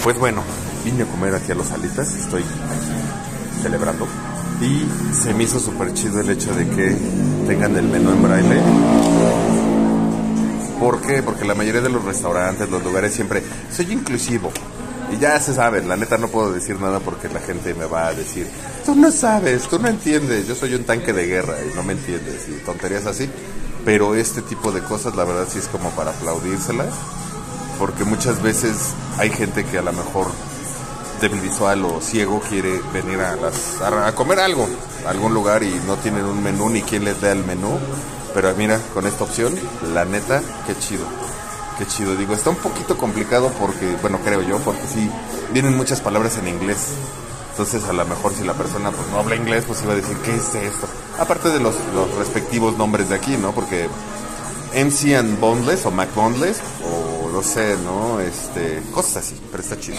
Pues bueno, vine a comer aquí a Los Alitas, estoy aquí celebrando. Y se me hizo súper chido el hecho de que tengan el menú en braille. ¿Por qué? Porque la mayoría de los restaurantes, los lugares siempre, soy inclusivo. Y ya se sabe, la neta no puedo decir nada porque la gente me va a decir, tú no sabes, tú no entiendes, yo soy un tanque de guerra y no me entiendes, y tonterías así. Pero este tipo de cosas la verdad sí es como para aplaudírselas, porque muchas veces hay gente que a lo mejor débil visual o ciego quiere venir a comer algo a algún lugar y no tienen un menú ni quien les dé el menú. Pero mira, con esta opción, la neta, qué chido. Qué chido, digo, está un poquito complicado porque, bueno, creo yo, porque sí, vienen muchas palabras en inglés. Entonces, a lo mejor si la persona pues no habla inglés, pues iba a decir, ¿qué es esto? Aparte de los respectivos nombres de aquí, ¿no? Porque MC and Boneless o McBoneless, o no sé, ¿no? Cosas así, pero está chido.